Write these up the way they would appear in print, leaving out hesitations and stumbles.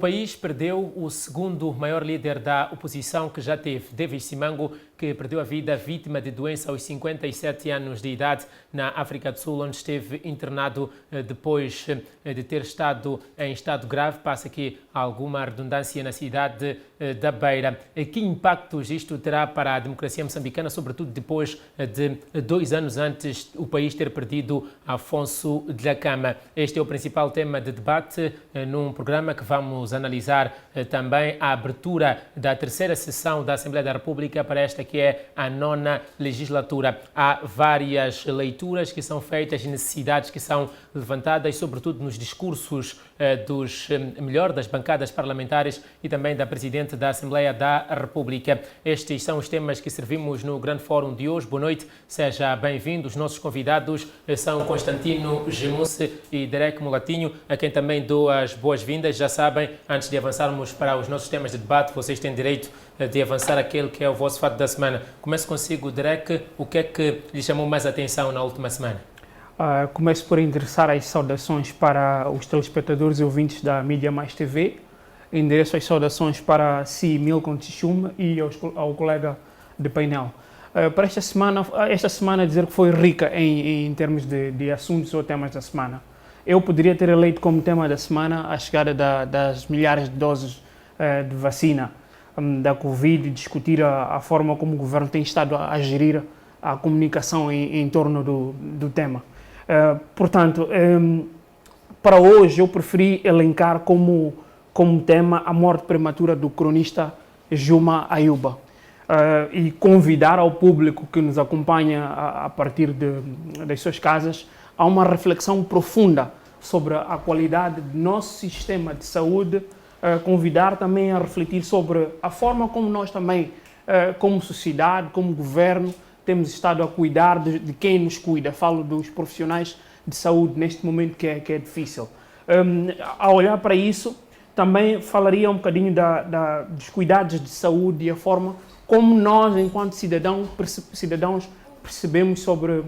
O país perdeu o segundo maior líder da oposição que já teve, Davis Simango, que perdeu a vida vítima de doença aos 57 anos de idade na África do Sul, onde esteve internado depois de ter estado em estado grave. Passa aqui alguma redundância na cidade da Beira. Que impactos isto terá para a democracia moçambicana, sobretudo depois de 2 anos antes o país ter perdido Afonso Dhlakama? Este é o principal tema de debate num programa que vamos analisar também a abertura da terceira sessão da Assembleia da República para esta que é a 9ª legislatura. Há várias leituras que são feitas, necessidades que são levantadas, sobretudo nos discursos das bancadas parlamentares e também da Presidente da Assembleia da República. Estes são os temas que servimos no Grande Fórum de hoje. Boa noite, seja bem-vindo. Os nossos convidados são Constantino Gemusse e Derek Mulatinho, a quem também dou as boas-vindas. Já sabem, antes de avançarmos para os nossos temas de debate, vocês têm direito de avançar aquele que é o vosso fato da semana. Começo consigo, Derek. O que é que lhe chamou mais atenção na última semana? Começo por endereçar as saudações para os telespectadores e ouvintes da Mídia Mais TV. Endereço as saudações para Si Milton Tixuma e ao colega de painel. Para esta semana dizer que foi rica em termos de assuntos ou temas da semana. Eu poderia ter eleito como tema da semana a chegada das milhares de doses de vacina da Covid e discutir a forma como o governo tem estado a gerir a comunicação em torno do tema. Portanto, para hoje eu preferi elencar como tema a morte prematura do cronista Juma Ayuba e convidar ao público que nos acompanha a partir das suas casas a uma reflexão profunda sobre a qualidade do nosso sistema de saúde, convidar também a refletir sobre a forma como nós também, como sociedade, como governo, temos estado a cuidar de quem nos cuida. Falo dos profissionais de saúde neste momento que é difícil. A olhar para isso, também falaria um bocadinho dos cuidados de saúde e a forma como nós, enquanto cidadãos, percebemos sobre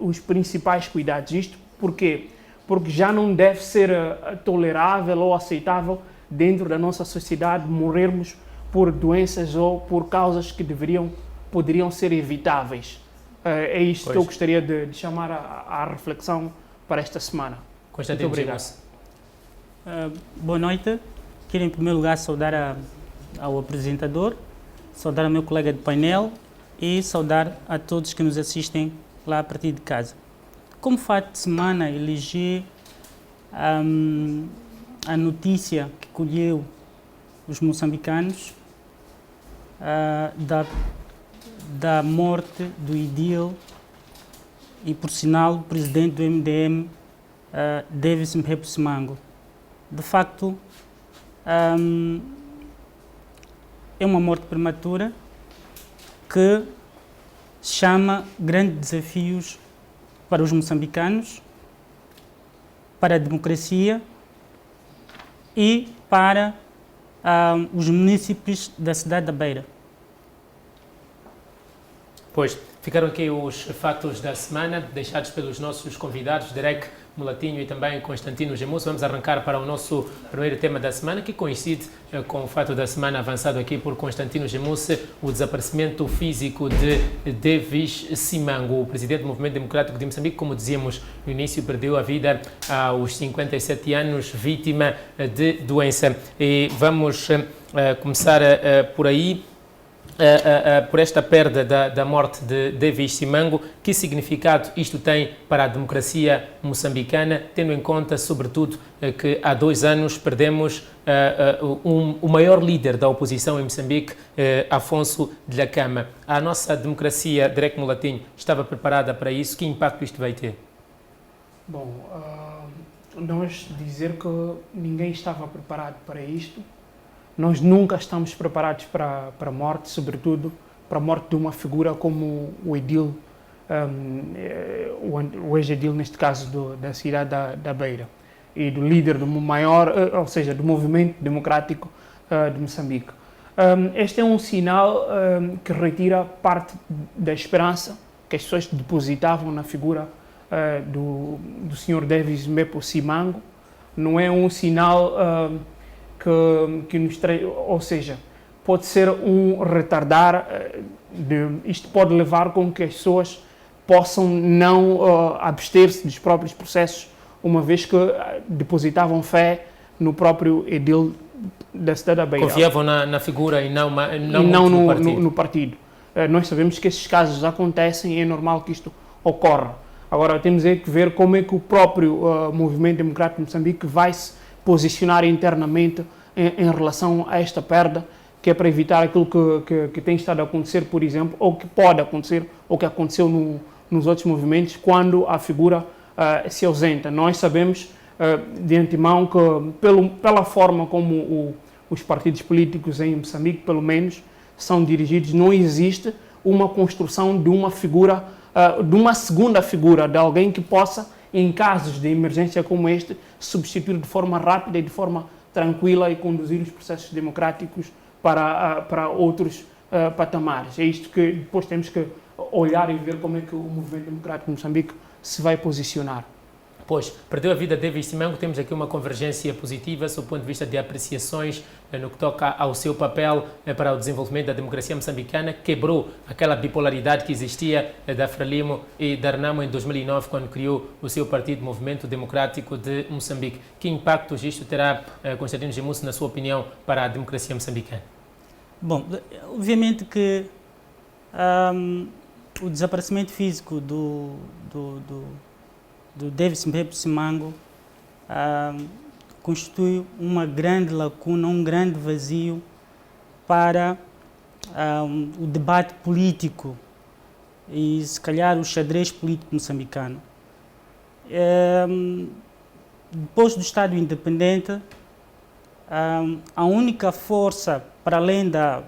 os principais cuidados. Isto porquê? Porque já não deve ser tolerável ou aceitável dentro da nossa sociedade morrermos por doenças ou por causas que poderiam ser evitáveis. É isto que eu gostaria de chamar à reflexão para esta semana. Constantino, muito obrigado. Boa noite. Quero em primeiro lugar saudar ao apresentador, saudar ao meu colega de painel e saudar a todos que nos assistem lá a partir de casa. Como fato de semana, elegi a notícia que colheu os moçambicanos da morte do Idil e, por sinal, o presidente do MDM, Davis Simango. De facto, é uma morte prematura que chama grandes desafios para os moçambicanos, para a democracia e para os munícipes da cidade da Beira. Pois, ficaram aqui os fatos da semana, deixados pelos nossos convidados, Derek Mulatinho e também Constantino Gemusse. Vamos arrancar para o nosso primeiro tema da semana, que coincide com o fato da semana avançado aqui por Constantino Gemusse, o desaparecimento físico de Davis Simango, o presidente do Movimento Democrático de Moçambique, como dizíamos no início, perdeu a vida aos 57 anos, vítima de doença. E vamos começar por aí. Por esta perda da morte de Davis Simango, que significado isto tem para a democracia moçambicana, tendo em conta, sobretudo, que há 2 anos perdemos o maior líder da oposição em Moçambique, Afonso Dhlakama. A nossa democracia, Derek Mulatinho, estava preparada para isso? Que impacto isto vai ter? Bom, nós dizer que ninguém estava preparado para isto. Nós nunca estamos preparados para a morte, sobretudo para a morte de uma figura como o Idil, o ex-Idil, neste caso, da cidade da Beira, e do líder do maior, ou seja, do movimento democrático de Moçambique. Este é um sinal que retira parte da esperança que as pessoas depositavam na figura do Sr. Davis Simango, não é um sinal que nos traz, ou seja, pode ser um retardar, isto pode levar com que as pessoas possam não abster-se dos próprios processos, uma vez que depositavam fé no próprio edil da cidade da Beira. Confiavam na figura e não no partido. No partido. Nós sabemos que esses casos acontecem e é normal que isto ocorra. Agora, temos que ver como é que o próprio Movimento Democrático de Moçambique vai se posicionar internamente em relação a esta perda, que é para evitar aquilo que tem estado a acontecer, por exemplo, ou que pode acontecer, ou que aconteceu nos outros movimentos, quando a figura se ausenta. Nós sabemos de antemão que, pela forma como os partidos políticos em Moçambique, pelo menos, são dirigidos, não existe uma construção de uma figura, de uma segunda figura, de alguém que possa, em casos de emergência como este, substituir de forma rápida e de forma tranquila e conduzir os processos democráticos para outros patamares. É isto que depois temos que olhar e ver como é que o Movimento Democrático de Moçambique se vai posicionar. Pois, perdeu a vida David Simango, temos aqui uma convergência positiva sob o ponto de vista de apreciações no que toca ao seu papel para o desenvolvimento da democracia moçambicana, quebrou aquela bipolaridade que existia da Frelimo e da Renamo em 2009, quando criou o seu partido Movimento Democrático de Moçambique. Que impactos isto terá, Constantino Gemusso, na sua opinião, para a democracia moçambicana? Bom, obviamente que o desaparecimento físico do David Simango constitui uma grande lacuna, um grande vazio para o debate político e, se calhar, o xadrez político moçambicano. Depois do Estado independente, a única força, para além da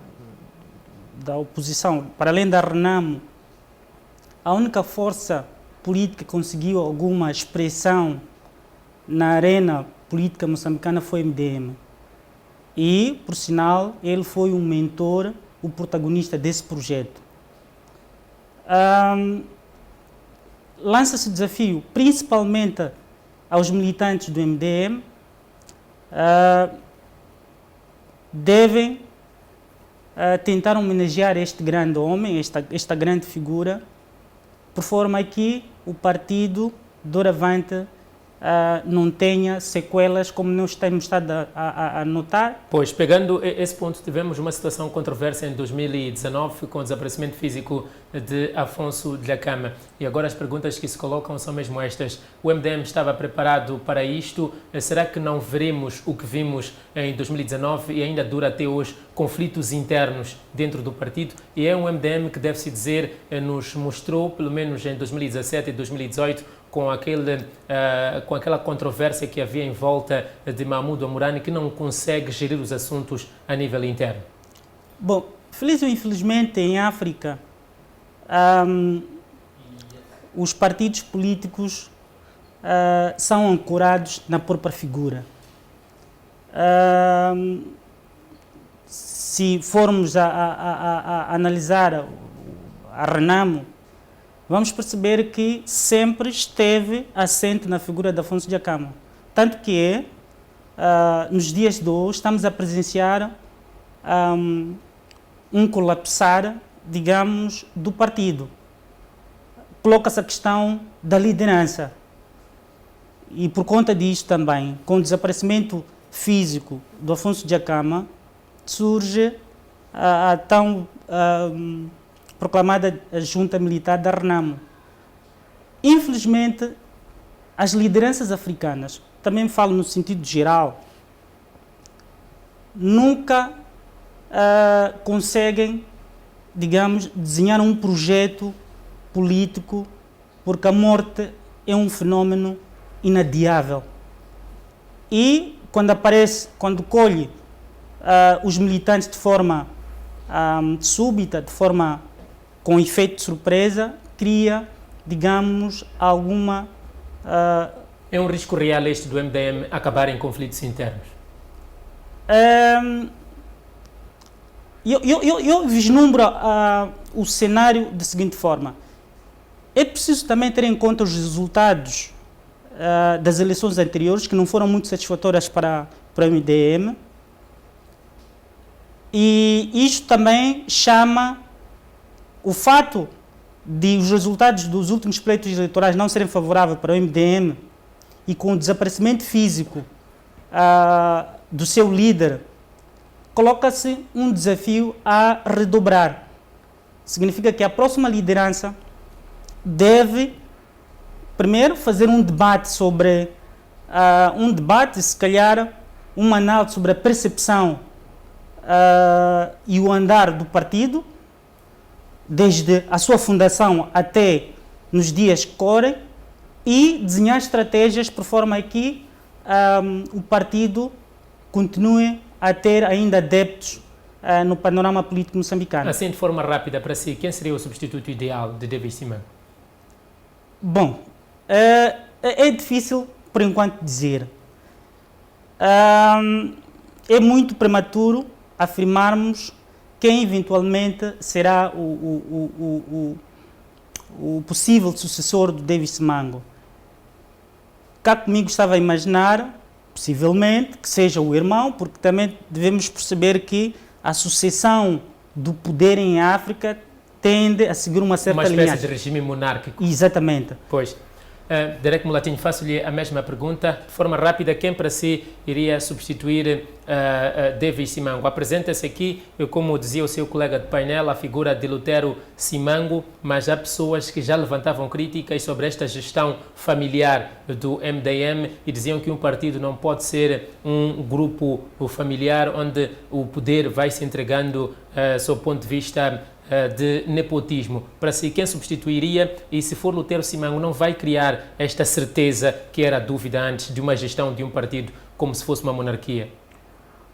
oposição, para além da Renamo, a única força política que conseguiu alguma expressão na arena política moçambicana foi o MDM. E, por sinal, ele foi o mentor, o protagonista desse projeto. Lança-se o desafio, principalmente aos militantes do MDM, devem tentar homenagear este grande homem, esta grande figura, por forma que o partido, doravante, não tenha sequelas como nós temos estado a notar. Pois, pegando esse ponto, tivemos uma situação controversa em 2019 com o desaparecimento físico de Afonso Dhlakama. E agora as perguntas que se colocam são mesmo estas. O MDM estava preparado para isto? Será que não veremos o que vimos em 2019 e ainda dura até hoje conflitos internos dentro do partido? E é um MDM que, deve-se dizer, nos mostrou, pelo menos em 2017 e 2018, com aquela controvérsia que havia em volta de Mahmoud Omurani, que não consegue gerir os assuntos a nível interno? Bom, feliz ou infelizmente, em África, os partidos políticos são ancorados na própria figura. Se formos a analisar a Renamo, vamos perceber que sempre esteve assente na figura de Afonso Dhlakama. Tanto que, nos dias de hoje, estamos a presenciar um colapsar, digamos, do partido. Coloca-se a questão da liderança. E por conta disto também, com o desaparecimento físico do Afonso Dhlakama, surge a tão proclamada a junta militar da Renamo. Infelizmente, as lideranças africanas, também falo no sentido geral, nunca conseguem, digamos, desenhar um projeto político, porque a morte é um fenómeno inadiável. E quando colhe os militantes de forma súbita, de forma com efeito de surpresa, cria, digamos, alguma... É um risco real este do MDM acabar em conflitos internos? Eu vislumbro o cenário da seguinte forma. É preciso também ter em conta os resultados das eleições anteriores, que não foram muito satisfatórias para o MDM. E isto também chama o fato de os resultados dos últimos pleitos eleitorais não serem favoráveis para o MDM e com o desaparecimento físico do seu líder, coloca-se um desafio a redobrar. Significa que a próxima liderança deve, primeiro, fazer um debate sobre, se calhar, uma análise sobre a percepção e o andar do partido, desde a sua fundação até nos dias que correm, e desenhar estratégias por forma que o partido continue a ter ainda adeptos no panorama político moçambicano. Assim, de forma rápida, para si, quem seria o substituto ideal de David Simango? Bom, é difícil por enquanto dizer. É muito prematuro afirmarmos quem eventualmente será o possível sucessor do David Simango. Cá comigo estava a imaginar, possivelmente, que seja o irmão, porque também devemos perceber que a sucessão do poder em África tende a seguir uma certa linhagem. Uma espécie de regime monárquico. Exatamente. Pois. Derek Mulatinho, faço-lhe a mesma pergunta. De forma rápida, quem para si iria substituir David Simango? Apresenta-se aqui, como dizia o seu colega de painel, a figura de Lutero Simango, mas há pessoas que já levantavam críticas sobre esta gestão familiar do MDM e diziam que um partido não pode ser um grupo familiar onde o poder vai se entregando sob o ponto de vista de nepotismo. Para si, quem substituiria? E se for Lutero Simango, não vai criar esta certeza que era a dúvida antes de uma gestão de um partido como se fosse uma monarquia?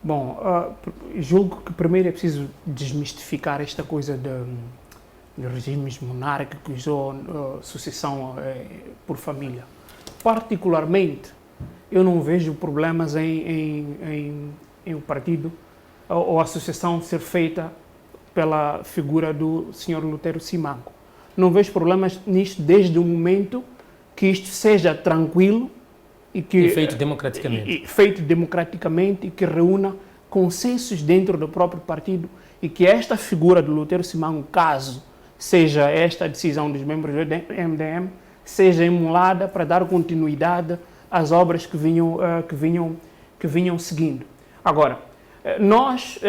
Bom, julgo que primeiro é preciso desmistificar esta coisa de regimes monárquicos ou sucessão por família. Particularmente, eu não vejo problemas em o partido ou a sucessão ser feita pela figura do Sr. Lutero Simango. Não vejo problemas nisto desde o momento que isto seja tranquilo e feito democraticamente. Feito democraticamente e que reúna consensos dentro do próprio partido e que esta figura do Lutero Simango, caso seja esta a decisão dos membros do MDM, seja emulada para dar continuidade às obras que vinham seguindo. Agora, nós,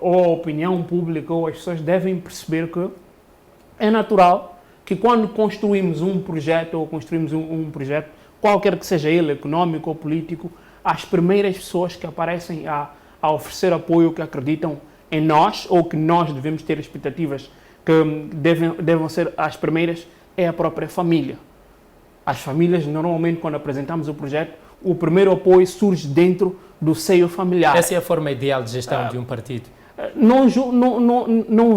ou a opinião pública, ou as pessoas devem perceber que é natural que quando construímos um projeto, ou construímos um projeto, qualquer que seja ele, econômico ou político, as primeiras pessoas que aparecem a oferecer apoio, que acreditam em nós, ou que nós devemos ter expectativas que devem ser as primeiras, é a própria família. As famílias, normalmente, quando apresentamos o projeto, o primeiro apoio surge dentro do seio familiar. Essa é a forma ideal de gestão de um partido? Não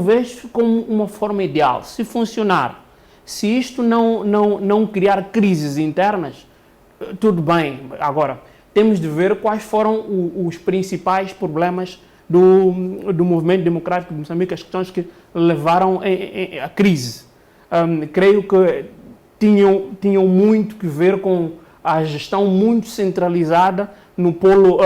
vejo como uma forma ideal. Se funcionar, se isto não criar crises internas, tudo bem. Agora, temos de ver quais foram os principais problemas do movimento democrático de Moçambique, as questões que levaram à crise. Creio que tinham muito que ver com a gestão muito centralizada no polo,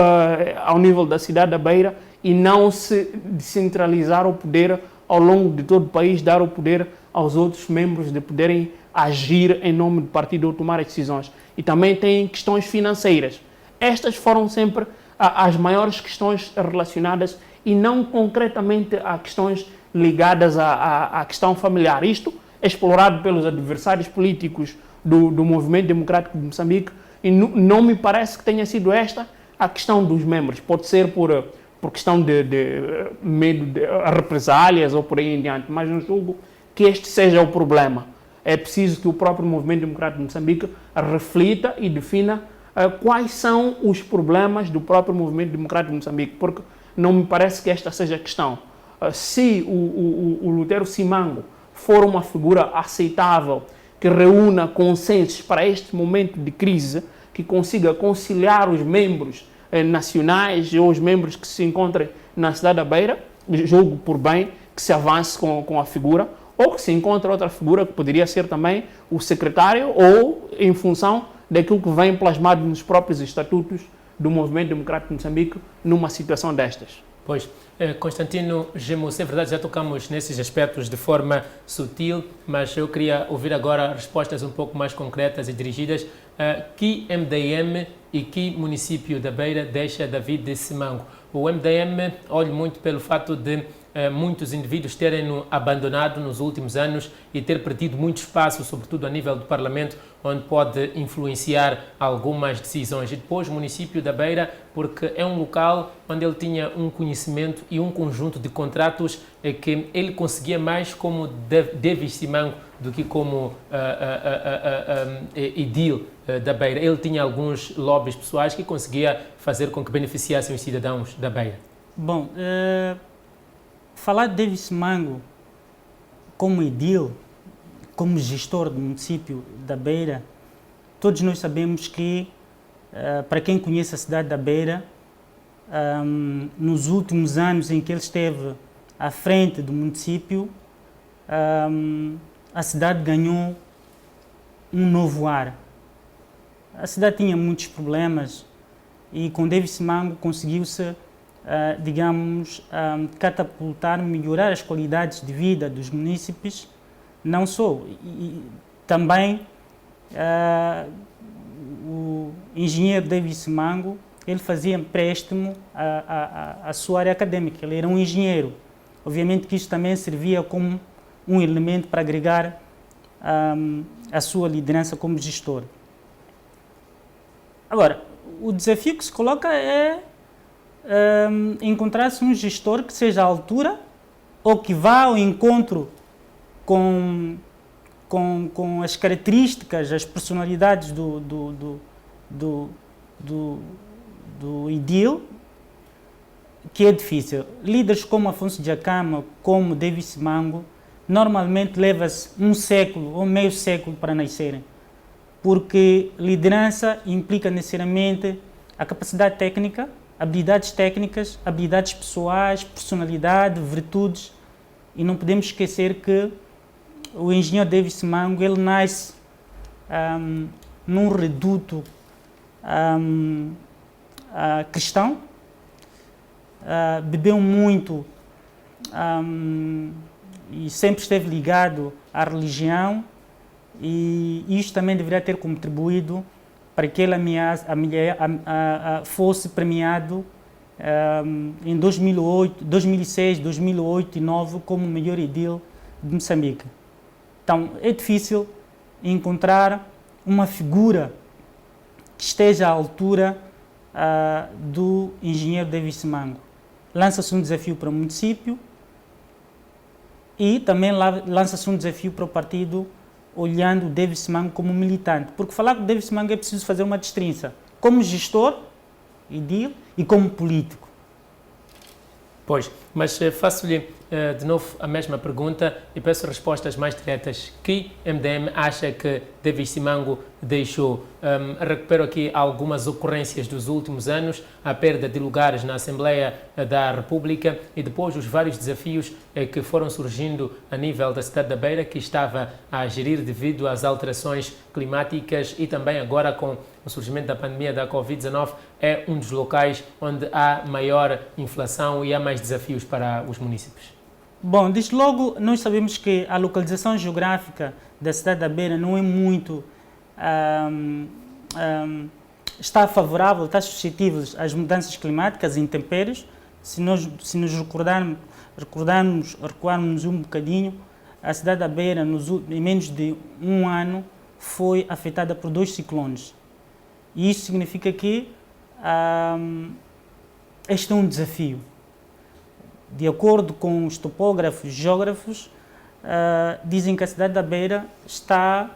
ao nível da cidade da Beira, e não se descentralizar o poder ao longo de todo o país, dar o poder aos outros membros de poderem agir em nome do partido ou tomar as decisões. E também tem questões financeiras. Estas foram sempre as maiores questões relacionadas e não concretamente a questões ligadas à questão familiar. Isto é explorado pelos adversários políticos do movimento democrático de Moçambique e não me parece que tenha sido esta a questão dos membros. Pode ser por questão de medo de represálias ou por aí em diante, mas não julgo que este seja o problema. É preciso que o próprio movimento democrático de Moçambique reflita e defina quais são os problemas do próprio movimento democrático de Moçambique, porque não me parece que esta seja a questão. Se o Lutero Simango for uma figura aceitável, que reúna consensos para este momento de crise, que consiga conciliar os membros nacionais ou os membros que se encontrem na cidade da Beira, julgo por bem que se avance com a figura, ou que se encontre outra figura que poderia ser também o secretário ou em função daquilo que vem plasmado nos próprios estatutos do Movimento Democrático de Moçambique numa situação destas. Pois, Constantino Gemus, é verdade, já tocamos nesses aspectos de forma sutil, mas eu queria ouvir agora respostas um pouco mais concretas e dirigidas. Que MDM e que município da Beira deixa David Simango? O MDM olha muito pelo fato de muitos indivíduos terem abandonado nos últimos anos e ter perdido muito espaço, sobretudo a nível do Parlamento, onde pode influenciar algumas decisões. E depois o município da Beira, porque é um local onde ele tinha um conhecimento e um conjunto de contratos que ele conseguia mais como David Simango do que como edil da Beira. Ele tinha alguns lobbies pessoais que conseguia fazer com que beneficiassem os cidadãos da Beira. Bom, falar de David Simango como edil, como gestor do município da Beira, todos nós sabemos que, para quem conhece a cidade da Beira, nos últimos anos em que ele esteve à frente do município, a cidade ganhou um novo ar. A cidade tinha muitos problemas e com David Simango conseguiu-se, digamos, catapultar, melhorar as qualidades de vida dos munícipes, não só. E também o engenheiro David Simango, ele fazia empréstimo à sua área acadêmica, ele era um engenheiro. Obviamente que isso também servia como um elemento para agregar a sua liderança como gestor. Agora, o desafio que se coloca é encontrar-se um gestor que seja à altura ou que vá ao encontro com as características, as personalidades do edil, que é difícil. Líderes como Afonso Djakama, como David Simango, normalmente leva-se um século ou meio século para nascerem, porque liderança implica necessariamente a capacidade técnica, habilidades técnicas, habilidades pessoais, personalidade, virtudes, e não podemos esquecer que o engenheiro David Simango, ele nasce num reduto cristão, bebeu muito e sempre esteve ligado à religião, e isto também deveria ter contribuído para que ele fosse premiado em 2008, 2006, 2008 e 2009 como o melhor edil de Moçambique. Então, é difícil encontrar uma figura que esteja à altura do engenheiro David Simango. Lança-se um desafio para o município e também lança-se um desafio para o partido, olhando o David Simango como militante. Porque falar com o David Simango é preciso fazer uma distinção como gestor, edil, e como político. Pois, mas faço-lhe de novo a mesma pergunta e peço respostas mais diretas. Que MDM acha que David Simango deixou? Recupero aqui algumas ocorrências dos últimos anos, a perda de lugares na Assembleia da República e depois os vários desafios que foram surgindo a nível da cidade da Beira, que estava a gerir devido às alterações climáticas e também agora com o surgimento da pandemia da Covid-19, é um dos locais onde há maior inflação e há mais desafios para os municípios. Bom, desde logo nós sabemos que a localização geográfica da cidade da Beira não é muito está favorável, está suscetível às mudanças climáticas e intempéries. Se nos recuarmos um bocadinho, a cidade da Beira, em menos de um ano, foi afetada por 2 ciclones. E isso significa que este é um desafio. De acordo com os topógrafos e geógrafos, dizem que a cidade da Beira está,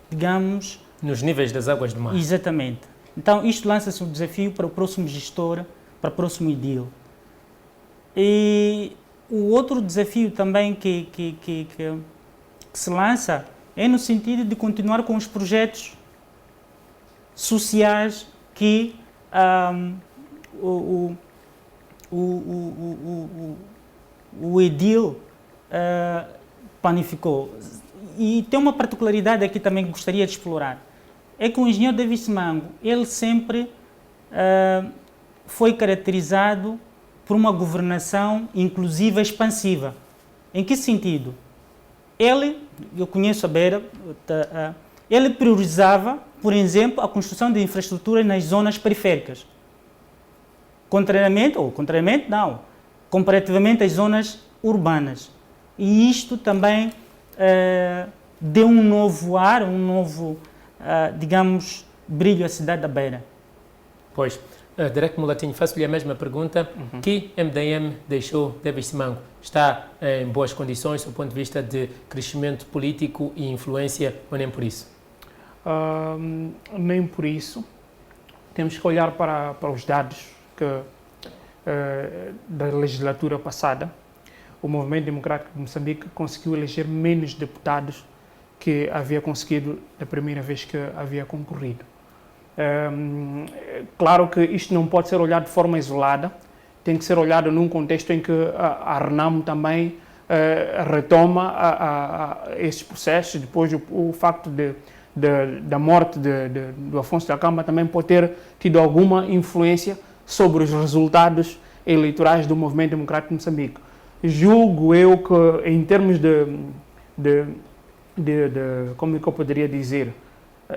digamos... nos níveis das águas do mar. Exatamente. Então, isto lança-se um desafio para o próximo gestor, para o próximo edil. E o outro desafio também que se lança é no sentido de continuar com os projetos sociais que o edil planificou. E tem uma particularidade aqui também que gostaria de explorar. é que o engenheiro Davis Mango, ele sempre foi caracterizado por uma governação inclusiva e expansiva. Em que sentido? Eu conheço a Beira, ele priorizava, por exemplo, a construção de infraestruturas nas zonas periféricas. Comparativamente às zonas urbanas. E isto também deu um novo ar, digamos, brilho à cidade da Beira. Pois, Derek Mulatinho, faço-lhe a mesma pergunta. Que MDM deixou Davis Mango? Está em boas condições do ponto de vista de crescimento político e influência, ou nem por isso? Nem por isso. Temos que olhar para os dados da legislatura passada. O Movimento Democrático de Moçambique conseguiu eleger menos deputados que havia conseguido da primeira vez que havia concorrido. Claro que isto não pode ser olhado de forma isolada, tem que ser olhado num contexto em que a RENAMO também retoma esses processos. Depois o facto da morte do Afonso Dhlakama também pode ter tido alguma influência sobre os resultados eleitorais do Movimento Democrático de Moçambique. Julgo eu que, em termos como é que eu poderia dizer,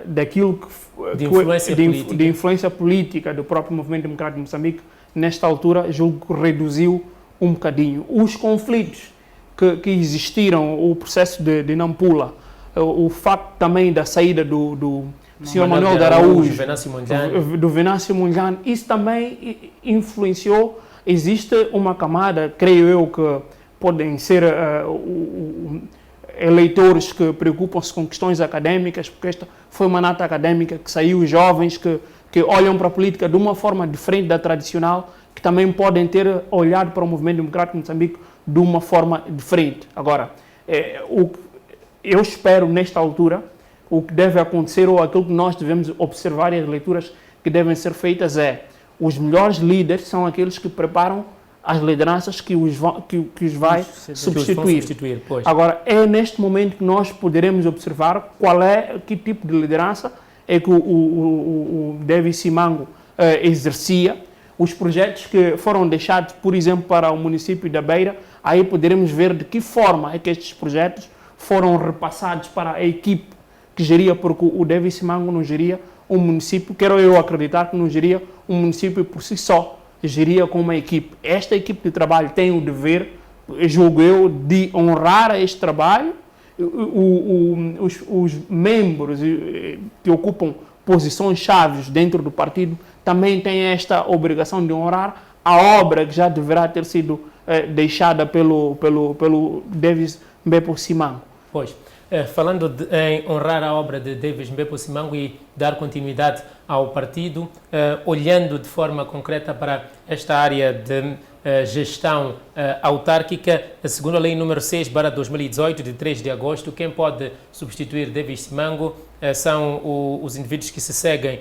daquilo de influência política do próprio Movimento Democrático de Moçambique, nesta altura, julgo que reduziu um bocadinho. Os conflitos que existiram, o processo de Nampula, o facto também da saída do Sr. Manuel de Araújo, do Venâncio Mondlane, isso também influenciou. Existe uma camada, creio eu, que podem ser eleitores que preocupam-se com questões académicas, porque esta foi uma nata académica que saiu, jovens que olham para a política de uma forma diferente da tradicional, que também podem ter olhado para o Movimento Democrático de Moçambique de uma forma diferente. Agora, eu espero, nesta altura, o que deve acontecer, ou aquilo que nós devemos observar, e as leituras que devem ser feitas os melhores líderes são aqueles que preparam as lideranças que os vai substituir. Agora, é neste momento que nós poderemos observar que tipo de liderança é que o Davis Mango exercia, os projetos que foram deixados, por exemplo, para o município da Beira, aí poderemos ver de que forma é que estes projetos foram repassados para a equipe que geria, porque o Davis Mango não geria um município, quero eu acreditar que não geria um município por si só, geria com uma equipe. Esta equipe de trabalho tem o dever, julgo eu, de honrar este trabalho. Os membros que ocupam posições chaves dentro do partido também têm esta obrigação de honrar a obra que já deverá ter sido deixada pelo Davis Mbepo Simango. Pois. Falando em honrar a obra de Davis Mbepo Simango e dar continuidade ao partido, olhando de forma concreta para esta área de gestão autárquica, segundo a Lei número 6/2018, de 3 de agosto, quem pode substituir Davis Simango são os indivíduos que se seguem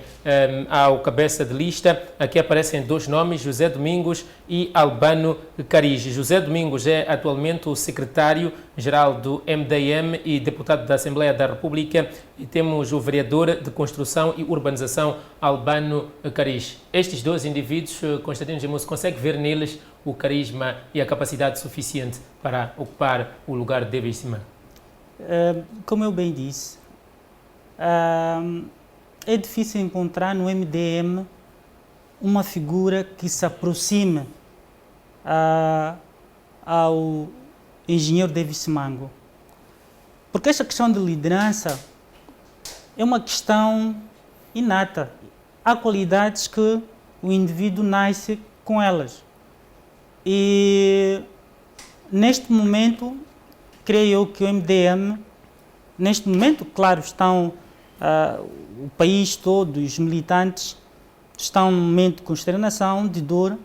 ao cabeça de lista. Aqui aparecem dois nomes, José Domingos e Albano Cariz. José Domingos é atualmente o secretário-geral do MDM e deputado da Assembleia da República, e temos o vereador de Construção e Urbanização, Albano Cariz. Estes dois indivíduos, Constantino Gemuso, consegue ver neles o carisma e a capacidade suficiente para ocupar o lugar de Davis Simango? Como eu bem disse, é difícil encontrar no MDM uma figura que se aproxime ao engenheiro Davis Simango. Porque esta questão de liderança é uma questão inata. Há qualidades que o indivíduo nasce com elas. E neste momento, creio eu que o MDM, neste momento, claro, estão o país todo, os militantes, estão num momento de consternação, de dor,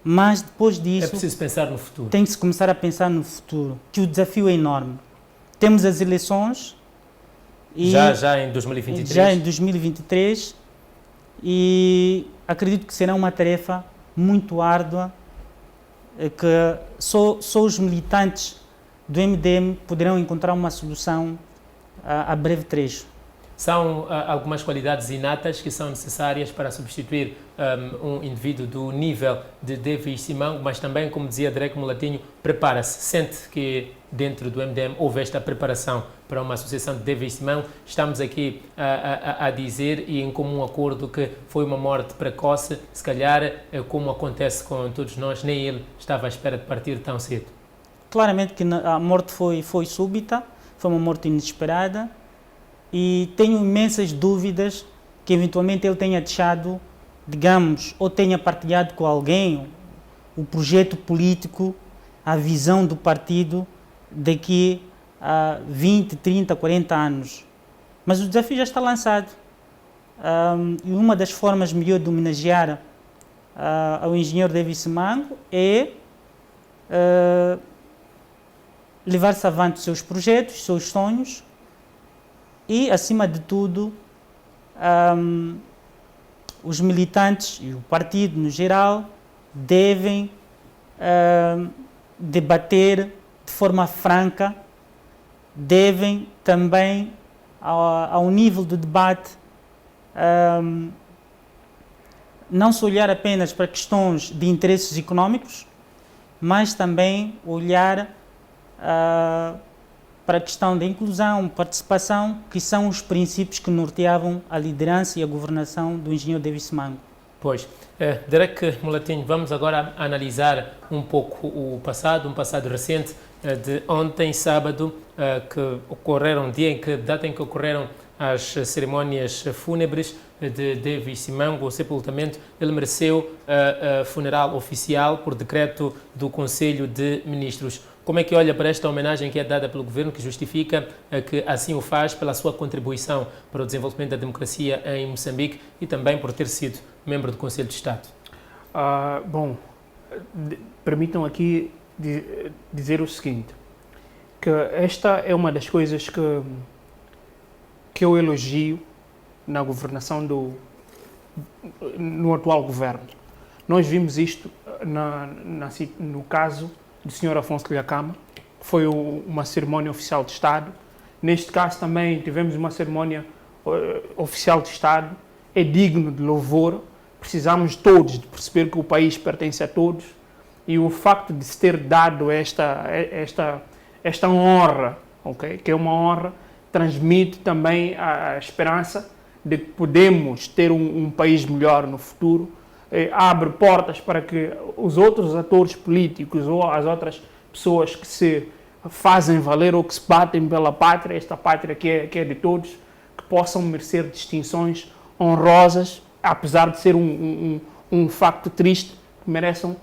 mas depois disso... É preciso pensar no futuro. Tem que se começar a pensar no futuro, que o desafio é enorme. Temos as eleições... Já em 2023? Já em 2023, e acredito que será uma tarefa muito árdua, que só os militantes do MDM poderão encontrar uma solução a breve trecho. São algumas qualidades inatas que são necessárias para substituir um indivíduo do nível de Davis Simango, mas também, como dizia Drake Mulatinho, prepara-se. Sente que dentro do MDM houve esta preparação para uma associação de Davis Simango. Estamos aqui a dizer e em comum acordo que foi uma morte precoce, se calhar, como acontece com todos nós, nem ele estava à espera de partir tão cedo. Claramente que a morte foi súbita, foi uma morte inesperada, e tenho imensas dúvidas que eventualmente ele tenha deixado, digamos, ou tenha partilhado com alguém o projeto político, a visão do partido daqui a 20, 30, 40 anos. Mas o desafio já está lançado. E uma das formas melhor de homenagear ao engenheiro Davis Simango é levar-se avante os seus projetos, os seus sonhos, e, acima de tudo, os militantes e o partido, no geral, devem debater de forma franca, devem também, ao nível do debate, não se olhar apenas para questões de interesses económicos, mas também olhar para a questão da inclusão, participação, que são os princípios que norteavam a liderança e a governação do engenheiro Davis Simango. Pois, Drake Mulatinho, vamos agora analisar um pouco o passado, um passado recente de ontem, sábado, que ocorreram, data em que ocorreram as cerimônias fúnebres de Davis Simango, o sepultamento. Ele mereceu funeral oficial por decreto do Conselho de Ministros. Como é que olha para esta homenagem que é dada pelo governo, que justifica que assim o faz pela sua contribuição para o desenvolvimento da democracia em Moçambique e também por ter sido membro do Conselho de Estado? Permitam aqui dizer o seguinte, que esta é uma das coisas que eu elogio na governação no atual governo. Nós vimos isto no caso do Sr. Afonso Dhlakama, que foi uma cerimónia oficial de Estado. Neste caso também tivemos uma cerimónia oficial de Estado. É digno de louvor. Precisamos todos de perceber que o país pertence a todos, e o facto de se ter dado esta honra, okay, que é uma honra, transmite também a esperança de que podemos ter um país melhor no futuro. Abre portas para que os outros atores políticos ou as outras pessoas que se fazem valer ou que se batem pela pátria, esta pátria que é de todos, que possam merecer distinções honrosas, apesar de ser um facto triste, que mereçam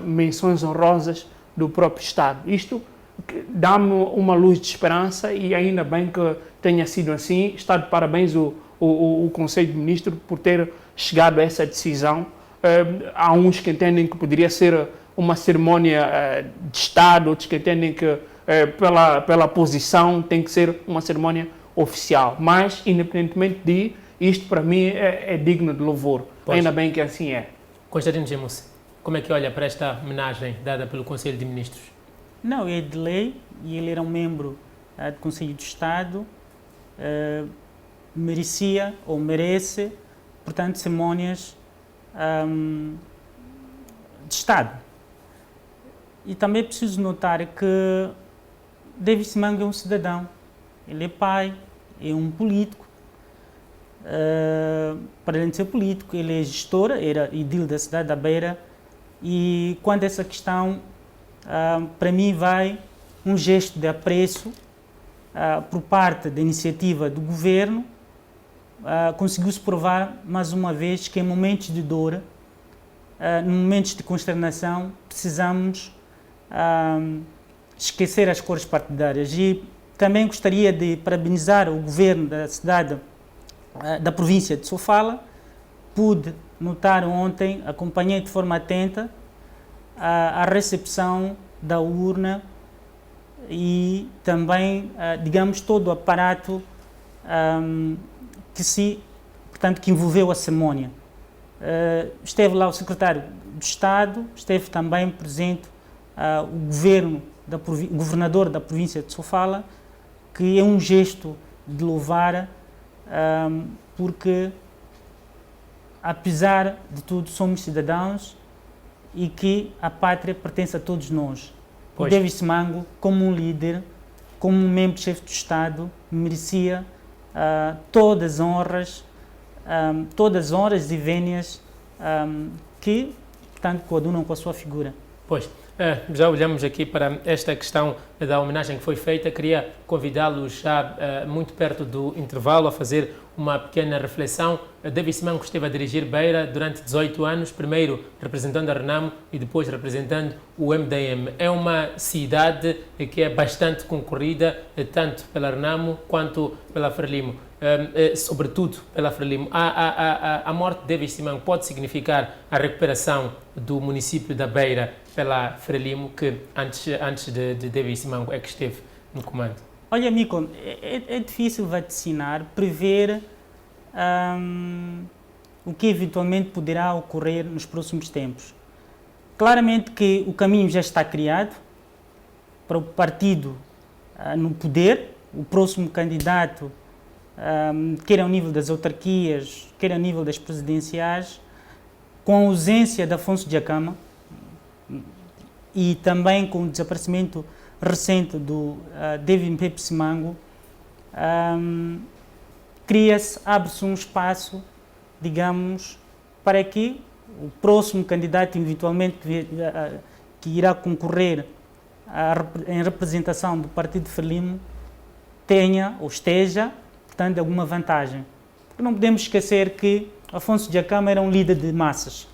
menções honrosas do próprio Estado. Isto dá-me uma luz de esperança, e ainda bem que tenha sido assim. Está de parabéns o Conselho de Ministros por ter chegado a essa decisão. Há uns que entendem que poderia ser uma cerimónia de Estado, outros que entendem que pela posição tem que ser uma cerimónia oficial. Mas, independentemente de isto, para mim é digno de louvor. Pois. Ainda bem que assim é. Constantino Gemusse, como é que olha para esta homenagem dada pelo Conselho de Ministros? Não, é de lei, e ele era um membro do Conselho de Estado, merecia ou merece, portanto, cerimónias de Estado. E também é preciso notar que Davis Simango é um cidadão, ele é pai, é um político. Para além de ser político, ele é gestor, era edil da cidade da Beira, e quanto a essa questão, para mim vai um gesto de apreço por parte da iniciativa do governo. Conseguiu-se provar mais uma vez que em momentos de dor, em momentos de consternação, precisamos esquecer as cores partidárias. E também gostaria de parabenizar o governo da cidade, da província de Sofala. Pude notar ontem, acompanhei de forma atenta a recepção da urna e também, digamos, todo o aparato que envolveu a cerimónia. Esteve lá o secretário do Estado, esteve também presente o governador da província de Sofala, que é um gesto de louvar porque, apesar de tudo, somos cidadãos e que a pátria pertence a todos nós. O David Simango, como um líder, como um membro-chefe do Estado, merecia todas as honras e vénias que, portanto, coadunam com a sua figura. Pois, já olhamos aqui para esta questão da homenagem que foi feita. Queria convidá-los já muito perto do intervalo a fazer uma pequena reflexão. David Simango esteve a dirigir Beira durante 18 anos, primeiro representando a Renamo e depois representando o MDM. É uma cidade que é bastante concorrida, tanto pela Renamo quanto pela Frelimo, sobretudo pela Frelimo. A morte de David Simango pode significar a recuperação do município da Beira pela Frelimo, que antes de David Simango é que esteve no comando? Olha, Mico, é difícil vaticinar, prever o que eventualmente poderá ocorrer nos próximos tempos. Claramente que o caminho já está criado para o partido no poder, o próximo candidato, quer ao nível das autarquias, quer ao nível das presidenciais, com a ausência de Afonso Dhlakama e também com o desaparecimento recente do David Simango, abre-se um espaço, digamos, para que o próximo candidato, eventualmente, que irá concorrer em representação do partido Frelimo, tenha ou esteja, portanto, alguma vantagem. Porque não podemos esquecer que Afonso Dhlakama era um líder de massas.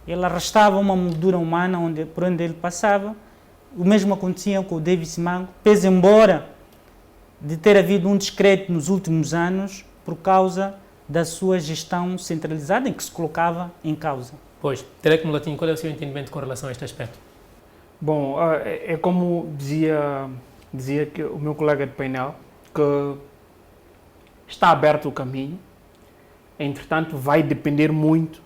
Ele arrastava uma moldura humana por onde ele passava. O mesmo acontecia com o David Simango, pese embora de ter havido um descrédito nos últimos anos por causa da sua gestão centralizada em que se colocava em causa. Pois, Teleco Mulatinho, qual é o seu entendimento com relação a este aspecto? Bom, é como dizia que o meu colega de painel, que está aberto o caminho, entretanto vai depender muito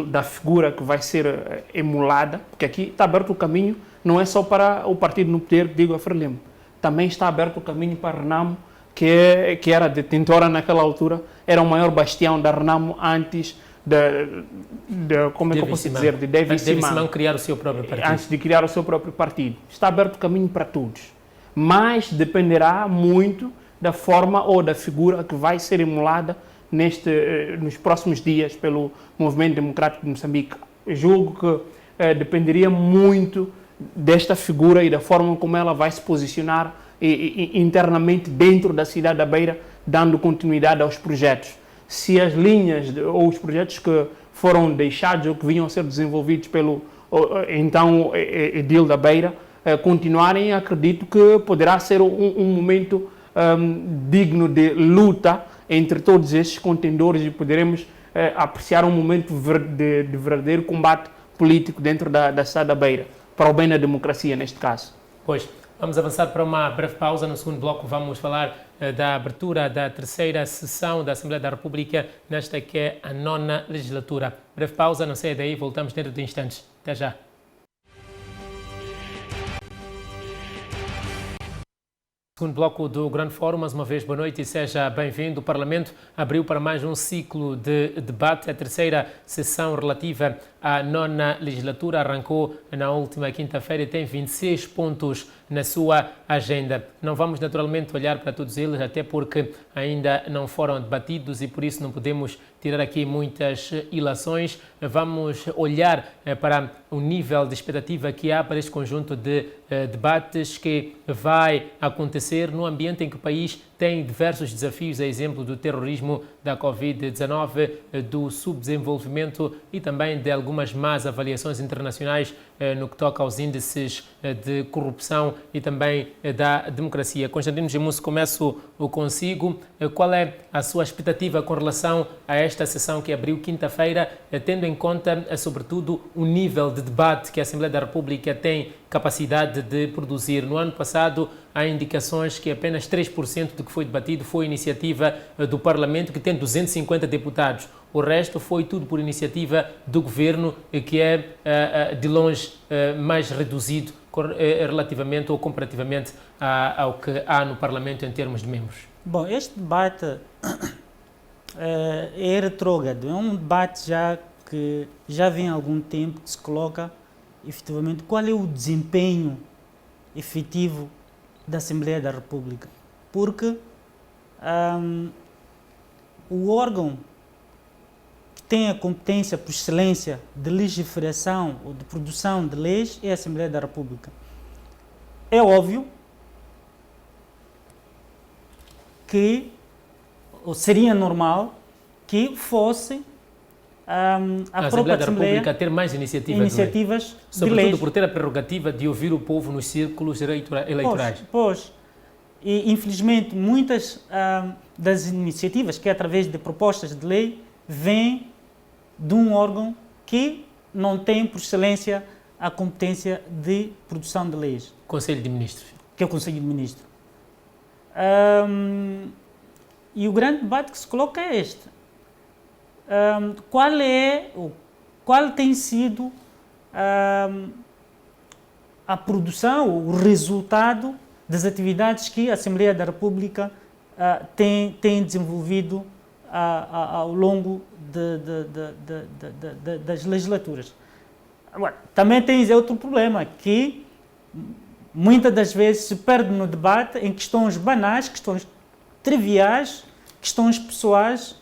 da figura que vai ser emulada, porque aqui está aberto o caminho, não é só para o partido no poder, digo a Frelimo, também está aberto o caminho para a Renamo, que era detentora naquela altura, era o maior bastião da Renamo antes como é que eu posso dizer, de David Simango criar o seu próprio partido. Antes de criar o seu próprio partido. Está aberto o caminho para todos, mas dependerá muito da forma ou da figura que vai ser emulada nos próximos dias pelo Movimento Democrático de Moçambique. Eu julgo que dependeria muito desta figura e da forma como ela vai se posicionar internamente dentro da cidade da Beira, dando continuidade aos projetos. Se as linhas ou os projetos que foram deixados ou que vinham a ser desenvolvidos pelo então edil da Beira continuarem, acredito que poderá ser um momento digno de luta entre todos esses contendores e poderemos apreciar um momento de verdadeiro combate político dentro da cidade da Beira, para o bem da democracia neste caso. Pois, vamos avançar para uma breve pausa. No segundo bloco vamos falar da abertura da terceira sessão da Assembleia da República, nesta que é a 9ª legislatura. Breve pausa, não saia daí, voltamos dentro de instantes. Até já. Segundo bloco do Grande Fórum, mais uma vez boa noite e seja bem-vindo. O Parlamento abriu para mais um ciclo de debate. A terceira sessão relativa à 9ª legislatura arrancou na última quinta-feira e tem 26 pontos na sua agenda. Não vamos naturalmente olhar para todos eles, até porque ainda não foram debatidos e por isso não podemos tirar aqui muitas ilações. Vamos olhar para o nível de expectativa que há para este conjunto de debates que vai acontecer no ambiente em que o país tem diversos desafios, a exemplo do terrorismo, da Covid-19, do subdesenvolvimento e também de algumas más avaliações internacionais no que toca aos índices de corrupção e também da democracia. Constantino Gemusso, começo consigo. Qual é a sua expectativa com relação a esta sessão que abriu quinta-feira, tendo em conta, sobretudo, o nível de debate que a Assembleia da República tem capacidade de produzir? No ano passado, há indicações que apenas 3% do que foi debatido foi iniciativa do Parlamento, que tem 250 deputados. O resto foi tudo por iniciativa do Governo, que é, de longe, mais reduzido relativamente ou comparativamente ao que há no Parlamento em termos de membros. Bom, este debate é retrógrado, é um debate já que já vem há algum tempo que se coloca efetivamente qual é o desempenho efetivo da Assembleia da República, porque o órgão que tem a competência por excelência de legiferação ou de produção de leis é a Assembleia da República. É óbvio que, ou seria normal, que fosse a própria Assembleia da República ter mais iniciativas de leis. Sobretudo por ter a prerrogativa de ouvir o povo nos círculos eleitorais. Pois. E, infelizmente, muitas das iniciativas, que é através de propostas de lei, vêm de um órgão que não tem, por excelência, a competência de produção de leis. Conselho de Ministros. Que é o Conselho de Ministros. E o grande debate que se coloca é este. Qual tem sido a produção, o resultado das atividades que a Assembleia da República tem desenvolvido ao longo das legislaturas. Agora, também tem outro problema, que muitas das vezes se perde no debate em questões banais, questões triviais, questões pessoais,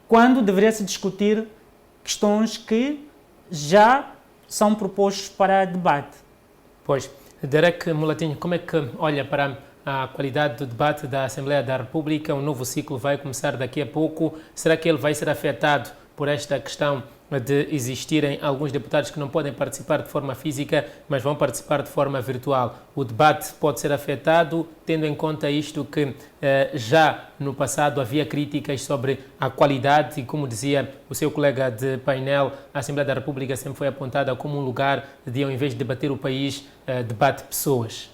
quando deveria se discutir questões que já são propostas para debate. Pois, Derek Mulatinho, como é que olha para a qualidade do debate da Assembleia da República? Um novo ciclo vai começar daqui a pouco. Será que ele vai ser afetado por esta questão de existirem alguns deputados que não podem participar de forma física, mas vão participar de forma virtual? O debate pode ser afetado, tendo em conta isto que já no passado havia críticas sobre a qualidade e, como dizia o seu colega de painel, a Assembleia da República sempre foi apontada como um lugar de, ao invés de debater o país, debate pessoas.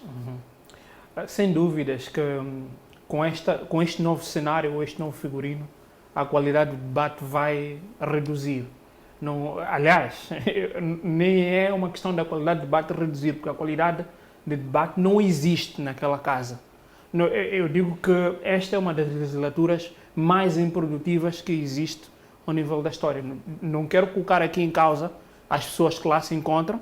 Sem dúvidas que com este novo cenário, ou este novo figurino, a qualidade do debate vai reduzir. Não, aliás, nem é uma questão da qualidade do debate reduzir, porque a qualidade de debate não existe naquela casa. Eu digo que esta é uma das legislaturas mais improdutivas que existe ao nível da história. Não quero colocar aqui em causa as pessoas que lá se encontram.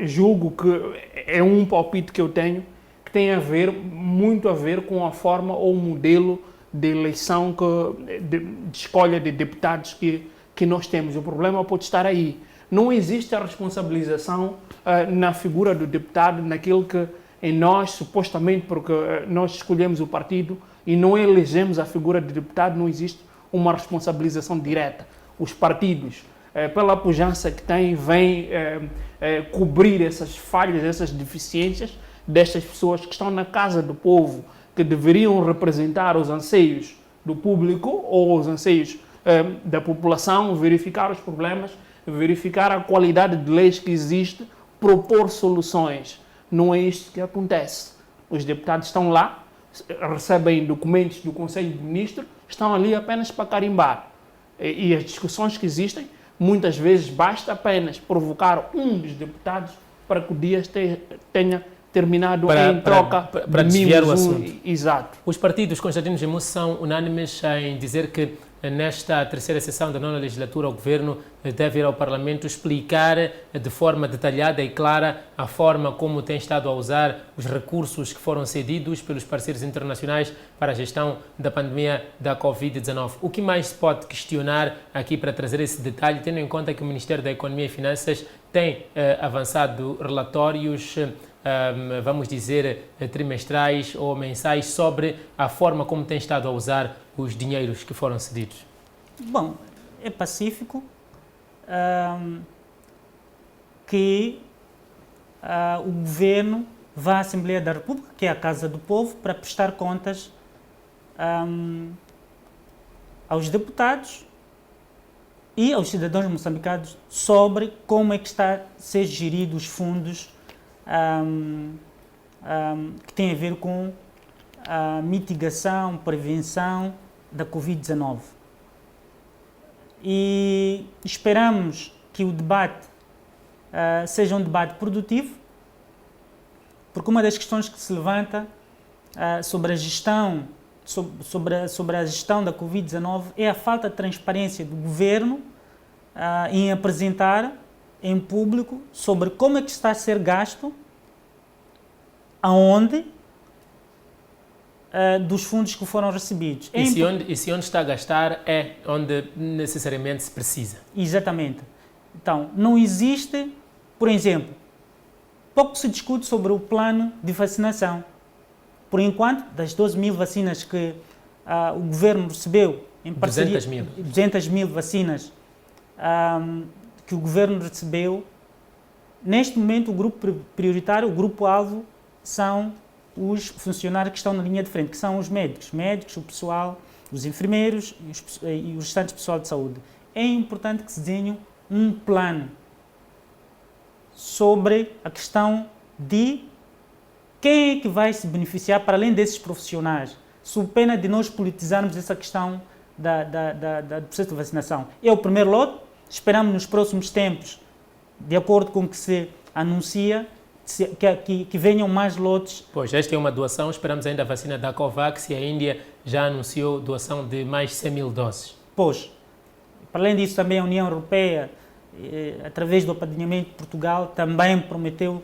Julgo que é um palpite que eu tenho, que tem muito a ver com a forma ou o modelo de eleição, de escolha de deputados que nós temos. O problema pode estar aí. Não existe a responsabilização na figura do deputado, naquilo que em nós, supostamente, porque nós escolhemos o partido e não elegemos a figura de deputado, não existe uma responsabilização direta. Os partidos, pela pujança que têm, vêm cobrir essas falhas, essas deficiências destas pessoas que estão na casa do povo, que deveriam representar os anseios do público ou os anseios da população, verificar os problemas, verificar a qualidade de leis que existe, propor soluções. Não é isto que acontece. Os deputados estão lá, recebem documentos do Conselho de Ministros, estão ali apenas para carimbar. E as discussões que existem, muitas vezes basta apenas provocar um dos deputados para que o dia tenha terminado em troca para desviar o assunto. Exato. Os partidos, Constantino Gemusso, são unânimes em dizer que nesta terceira sessão da nona legislatura o Governo deve ir ao Parlamento explicar de forma detalhada e clara a forma como tem estado a usar os recursos que foram cedidos pelos parceiros internacionais para a gestão da pandemia da Covid-19. O que mais se pode questionar aqui para trazer esse detalhe, tendo em conta que o Ministério da Economia e Finanças tem avançado relatórios, vamos dizer, trimestrais ou mensais sobre a forma como tem estado a usar os dinheiros que foram cedidos? Bom, é pacífico que o Governo vá à Assembleia da República, que é a Casa do Povo, para prestar contas aos deputados e aos cidadãos moçambicanos sobre como é que está a ser gerido os fundos que têm a ver com a mitigação, prevenção da Covid-19. E esperamos que o debate seja um debate produtivo, porque uma das questões que se levanta sobre a gestão sobre a gestão da Covid-19 é a falta de transparência do governo em apresentar em público sobre como é que está a ser gasto, aonde, dos fundos que foram recebidos. E se onde está a gastar é onde necessariamente se precisa. Exatamente. Então, não existe, por exemplo, pouco se discute sobre o plano de vacinação. Por enquanto, das 12 mil vacinas que o governo recebeu, em parceria, 200 mil vacinas que o governo recebeu, neste momento o grupo prioritário, o grupo-alvo, são os funcionários que estão na linha de frente, que são os médicos, o pessoal, os enfermeiros e o restante pessoal de saúde. É importante que se desenhe um plano sobre a questão de quem é que vai se beneficiar para além desses profissionais, sob pena de nós politizarmos essa questão do processo de vacinação. É o primeiro lote, esperamos nos próximos tempos, de acordo com o que se anuncia, que venham mais lotes. Pois, esta é uma doação, esperamos ainda a vacina da Covax e a Índia já anunciou doação de mais 100 mil doses. Pois, para além disso também a União Europeia, através do apadrinhamento de Portugal, também prometeu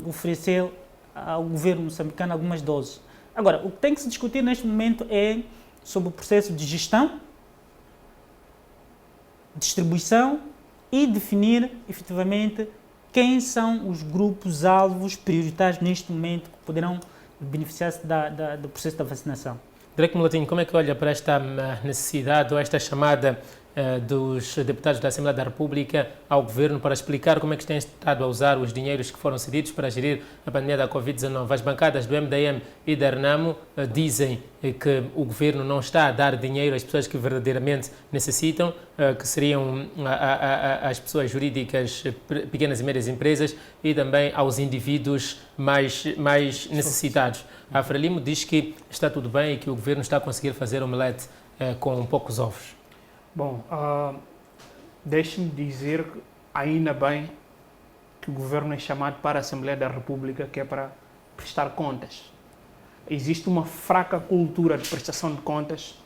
oferecer ao governo moçambicano algumas doses. Agora, o que tem que se discutir neste momento é sobre o processo de gestão, distribuição e definir efetivamente quem são os grupos-alvos prioritários neste momento que poderão beneficiar-se do processo da vacinação. Drake Mulatinho, como é que olha para esta necessidade ou esta chamada dos deputados da Assembleia da República ao Governo para explicar como é que têm estado a usar os dinheiros que foram cedidos para gerir a pandemia da Covid-19? As bancadas do MDM e da RENAMO dizem que o Governo não está a dar dinheiro às pessoas que verdadeiramente necessitam, que seriam as pessoas jurídicas, pequenas e médias empresas e também aos indivíduos mais necessitados. A Frelimo diz que está tudo bem e que o Governo está a conseguir fazer omelete com poucos ovos. Bom, deixe-me dizer que ainda bem que o Governo é chamado para a Assembleia da República, que é para prestar contas. Existe uma fraca cultura de prestação de contas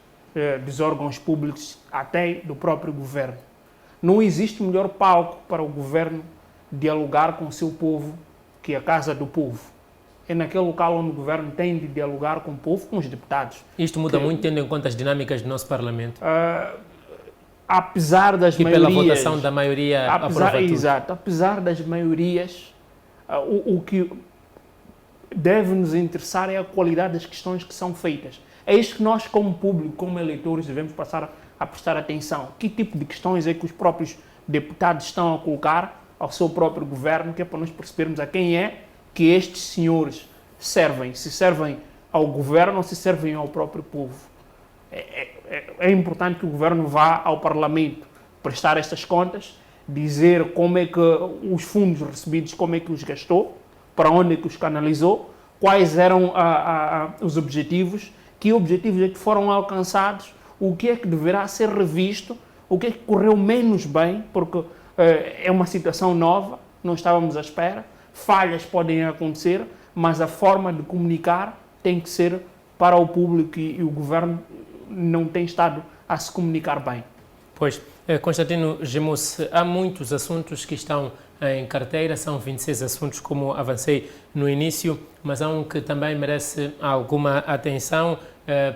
dos órgãos públicos, até do próprio Governo. Não existe melhor palco para o Governo dialogar com o seu povo que a Casa do Povo. É naquele local onde o Governo tem de dialogar com o povo, com os deputados. Isto muda muito tendo em conta as dinâmicas do nosso Parlamento. Apesar das maiorias... E pela votação da maioria aprova tudo. Exato. Apesar das maiorias, o que deve nos interessar é a qualidade das questões que são feitas. É isto que nós, como público, como eleitores, devemos passar a prestar atenção. Que tipo de questões é que os próprios deputados estão a colocar ao seu próprio governo, que é para nós percebermos a quem é que estes senhores servem. Se servem ao governo ou se servem ao próprio povo. É importante que o governo vá ao Parlamento prestar estas contas, dizer como é que os fundos recebidos, como é que os gastou, para onde é que os canalizou, quais eram os objetivos, que objetivos é que foram alcançados, o que é que deverá ser revisto, o que é que correu menos bem, porque é uma situação nova, não estávamos à espera, falhas podem acontecer, mas a forma de comunicar tem que ser para o público e o governo não tem estado a se comunicar bem. Pois, Constantino Gemus, há muitos assuntos que estão em carteira, são 26 assuntos como avancei no início, mas há um que também merece alguma atenção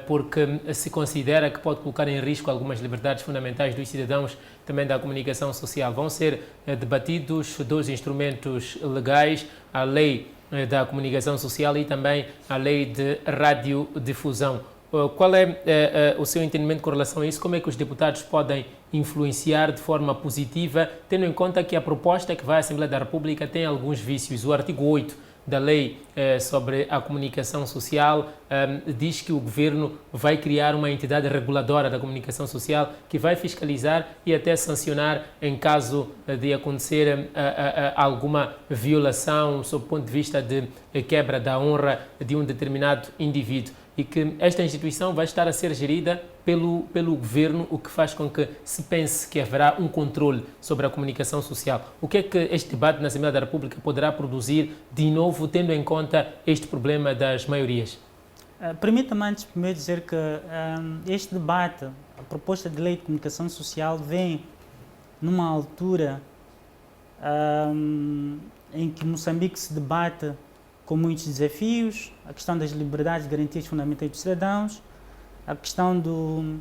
porque se considera que pode colocar em risco algumas liberdades fundamentais dos cidadãos, também da comunicação social. Vão ser debatidos dois instrumentos legais, a lei da comunicação social e também a lei de radiodifusão. Qual é o seu entendimento com relação a isso? Como é que os deputados podem influenciar de forma positiva, tendo em conta que a proposta que vai à Assembleia da República tem alguns vícios? O artigo 8 da lei sobre a comunicação social diz que o governo vai criar uma entidade reguladora da comunicação social que vai fiscalizar e até sancionar em caso de acontecer alguma violação sob o ponto de vista de quebra da honra de um determinado indivíduo, e que esta instituição vai estar a ser gerida pelo governo, o que faz com que se pense que haverá um controle sobre a comunicação social. O que é que este debate na Assembleia da República poderá produzir de novo, tendo em conta este problema das maiorias? Permita-me antes primeiro dizer que este debate, a proposta de lei de comunicação social, vem numa altura em que Moçambique se debate com muitos desafios, a questão das liberdades e garantias fundamentais dos cidadãos, a questão do...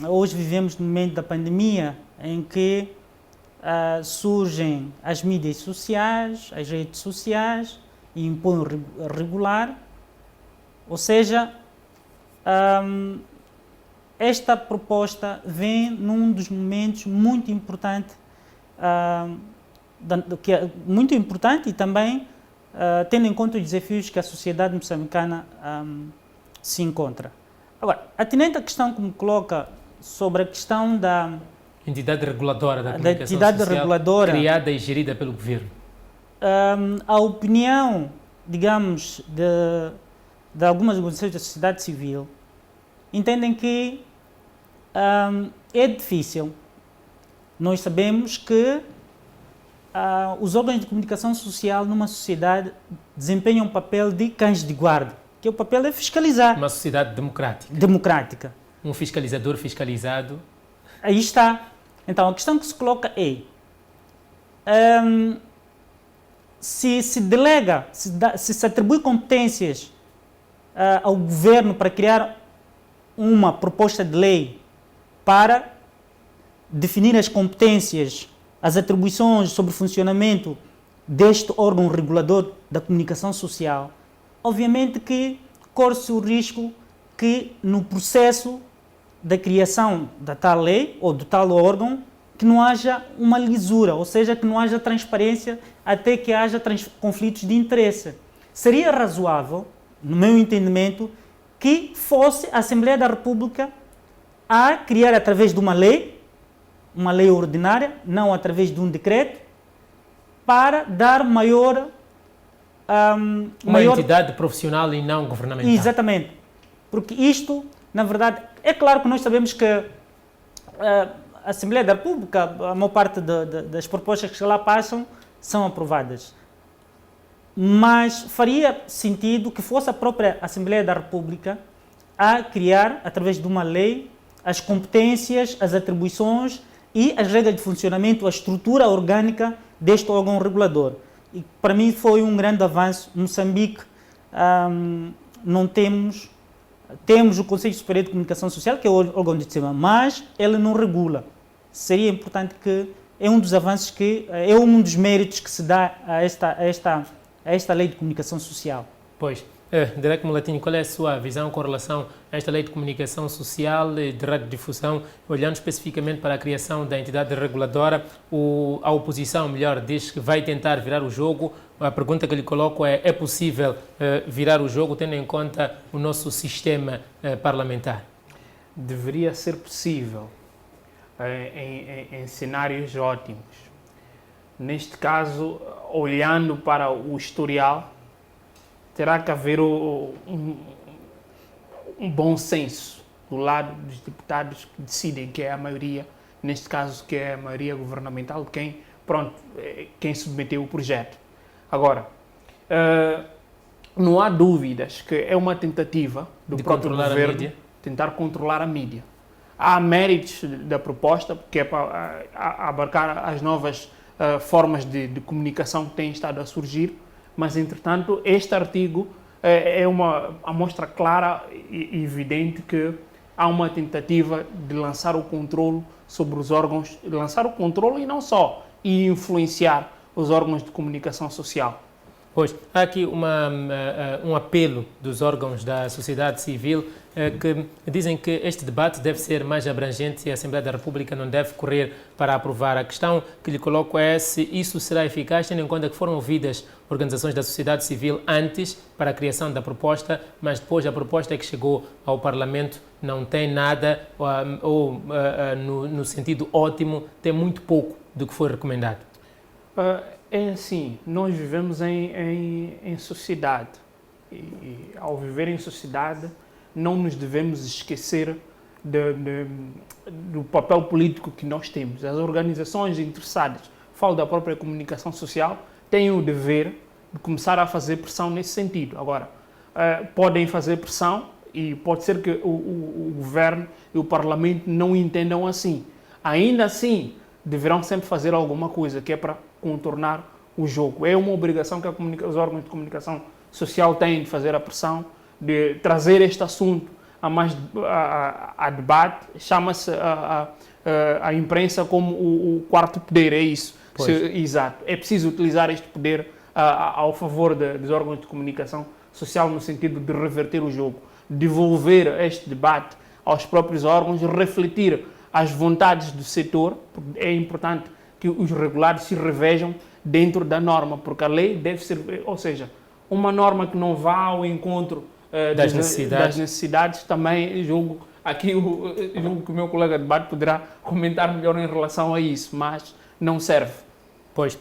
Hoje vivemos no momento da pandemia em que surgem as mídias sociais, as redes sociais, e impõem regular, ou seja, esta proposta vem num dos momentos muito importante, que é muito importante e também tendo em conta os desafios que a sociedade moçambicana se encontra. Agora, atinente à questão que me coloca sobre a questão da entidade reguladora da comunicação entidade social, reguladora, criada e gerida pelo governo. A opinião, digamos, de algumas organizações da sociedade civil entendem que é difícil. Nós sabemos que os órgãos de comunicação social numa sociedade desempenham um papel de cães de guarda, que o papel é fiscalizar. Uma sociedade democrática. Democrática. Um fiscalizador fiscalizado. Aí está. Então, a questão que se coloca é, se delega, se atribui competências ao governo para criar uma proposta de lei para definir as competências, as atribuições sobre o funcionamento deste órgão regulador da comunicação social, obviamente que corre-se o risco que no processo da criação da tal lei ou do tal órgão que não haja uma lisura, ou seja, que não haja transparência até que haja conflitos de interesse. Seria razoável, no meu entendimento, que fosse a Assembleia da República a criar através de uma lei ordinária, não através de um decreto, para dar maior... uma entidade profissional e não governamental. Exatamente. Porque isto, na verdade, é claro que nós sabemos que a Assembleia da República, a maior parte das propostas que lá passam, são aprovadas. Mas faria sentido que fosse a própria Assembleia da República a criar, através de uma lei, as competências, as atribuições e as regras de funcionamento, a estrutura orgânica deste órgão regulador. E para mim foi um grande avanço. Moçambique, não temos o Conselho Superior de Comunicação Social, que é o órgão de cima, mas ele não regula. Seria importante que é um dos avanços é um dos méritos que se dá a esta lei de comunicação social. Pois, Derek Mulatinho, qual é a sua visão com relação a esta lei de comunicação social e de radiodifusão, olhando especificamente para a criação da entidade reguladora? A oposição, melhor, diz que vai tentar virar o jogo. A pergunta que lhe coloco é possível virar o jogo tendo em conta o nosso sistema parlamentar? Deveria ser possível em cenários ótimos. Neste caso, olhando para o historial, terá que haver um bom senso do lado dos deputados que decidem, que é a maioria, neste caso que é a maioria governamental, quem submeteu o projeto. Agora, não há dúvidas que é uma tentativa do próprio governo tentar controlar a mídia. Há méritos da proposta, que é para abarcar as novas formas de comunicação que têm estado a surgir, mas, entretanto, este artigo é uma amostra clara e evidente que há uma tentativa de lançar o controle sobre os órgãos, lançar o controle e não só, e influenciar os órgãos de comunicação social. Pois, há aqui um apelo dos órgãos da sociedade civil que dizem que este debate deve ser mais abrangente e a Assembleia da República não deve correr para aprovar. A questão que lhe coloco é se isso será eficaz, tendo em conta que foram ouvidas organizações da sociedade civil antes para a criação da proposta, mas depois a proposta que chegou ao Parlamento não tem nada, ou no sentido ótimo, tem muito pouco do que foi recomendado. É assim, nós vivemos em sociedade e ao viver em sociedade não nos devemos esquecer do papel político que nós temos. As organizações interessadas, falo da própria comunicação social, têm o dever de começar a fazer pressão nesse sentido. Agora, podem fazer pressão e pode ser que o governo e o parlamento não entendam assim. Ainda assim, deverão sempre fazer alguma coisa que é para contornar o jogo. É uma obrigação que os órgãos de comunicação social têm de fazer a pressão, de trazer este assunto a debate. Chama-se a imprensa como o quarto poder, é isso. Exato. É preciso utilizar este poder ao favor dos órgãos de comunicação social no sentido de reverter o jogo, devolver este debate aos próprios órgãos, refletir as vontades do setor. É importante que os regulados se revejam dentro da norma, porque a lei deve ser, ou seja, uma norma que não vá ao encontro das necessidades também, julgo que o meu colega de debate poderá comentar melhor em relação a isso, mas não serve. Pois,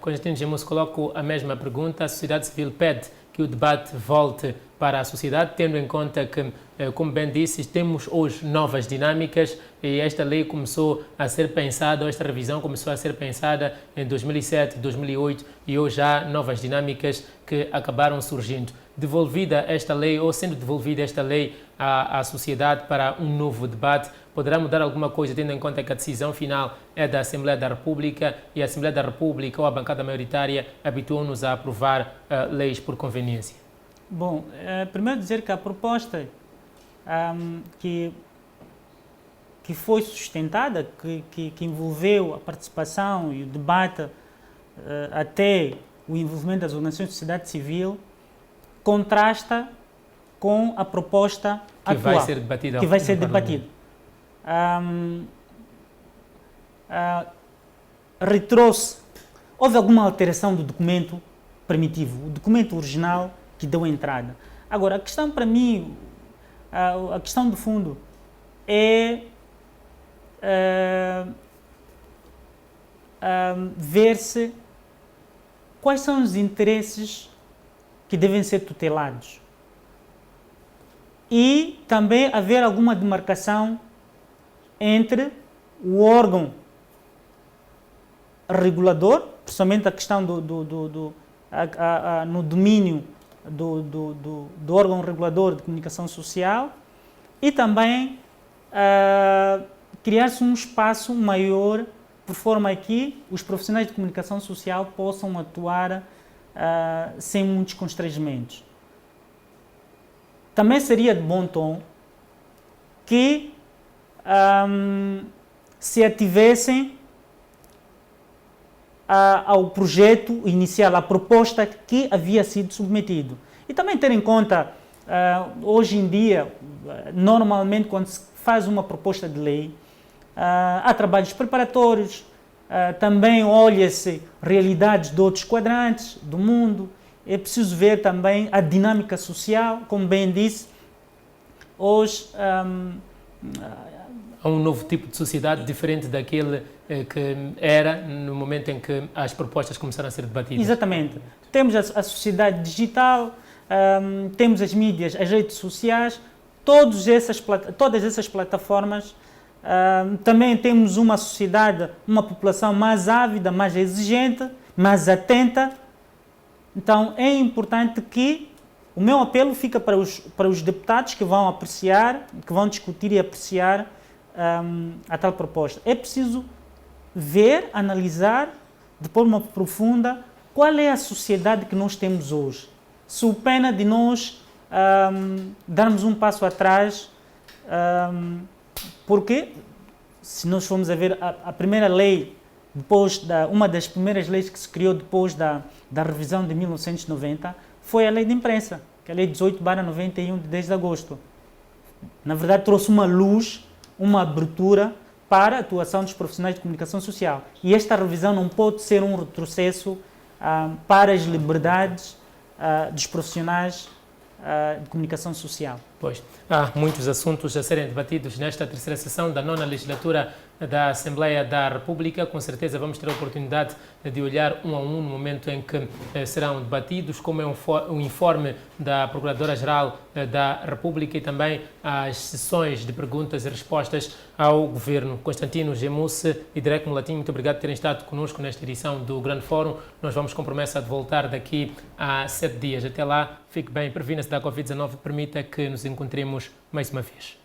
Constantino Gemus, coloco a mesma pergunta. A sociedade civil pede que o debate volte para a sociedade, tendo em conta que, como bem disse, temos hoje novas dinâmicas e esta lei começou a ser pensada, ou esta revisão começou a ser pensada em 2007, 2008 e hoje há novas dinâmicas que acabaram surgindo. Devolvida esta lei, ou sendo devolvida esta lei à sociedade para um novo debate, poderá mudar alguma coisa, tendo em conta que a decisão final é da Assembleia da República e a Assembleia da República ou a bancada maioritária habituou-nos a aprovar leis por conveniência? Bom, primeiro dizer que a proposta que foi sustentada, que envolveu a participação e o debate, até o envolvimento das organizações de sociedade civil, contrasta com a proposta que atual, vai ser debatida. Retrouxe, houve alguma alteração do documento primitivo, o documento original que deu entrada. Agora, a questão para mim, a questão de fundo é ver-se quais são os interesses que devem ser tutelados e também haver alguma demarcação entre o órgão regulador, principalmente a questão no domínio do órgão regulador de comunicação social, e também criar-se um espaço maior por forma a que os profissionais de comunicação social possam atuar sem muitos constrangimentos. Também seria de bom tom que se ativessem ao projeto inicial, à proposta que havia sido submetido. E também ter em conta, hoje em dia, normalmente quando se faz uma proposta de lei, há trabalhos preparatórios, também olha-se realidades de outros quadrantes do mundo. É preciso ver também a dinâmica social, como bem disse, hoje há um novo tipo de sociedade diferente daquele que era no momento em que as propostas começaram a ser debatidas. Exatamente. Temos a sociedade digital, temos as mídias, as redes sociais, todas essas plataformas. Também temos uma sociedade, uma população mais ávida, mais exigente, mais atenta. Então é importante que o meu apelo fica para os deputados que vão apreciar, que vão discutir e apreciar a tal proposta. É preciso ver, analisar, de forma profunda, qual é a sociedade que nós temos hoje. Sob pena de nós darmos um passo atrás, porque se nós formos a ver a primeira lei, uma das primeiras leis que se criou depois da revisão de 1990, foi a lei de imprensa, que é a lei 18/91 de 10 de agosto. Na verdade, trouxe uma luz, uma abertura para a atuação dos profissionais de comunicação social. E esta revisão não pode ser um retrocesso para as liberdades dos profissionais de comunicação social. Pois, há muitos assuntos a serem debatidos nesta terceira sessão da 9ª legislatura da Assembleia da República. Com certeza vamos ter a oportunidade de olhar um a um no momento em que serão debatidos, como é um informe da Procuradora-Geral da República e também as sessões de perguntas e respostas ao Governo. Constantino Gemusse e Direct Mulatinho, muito obrigado por terem estado conosco nesta edição do Grande Fórum. Nós vamos com promessa de voltar daqui a 7 dias. Até lá, fique bem, previna-se da Covid-19, permita que nos encontremos mais uma vez.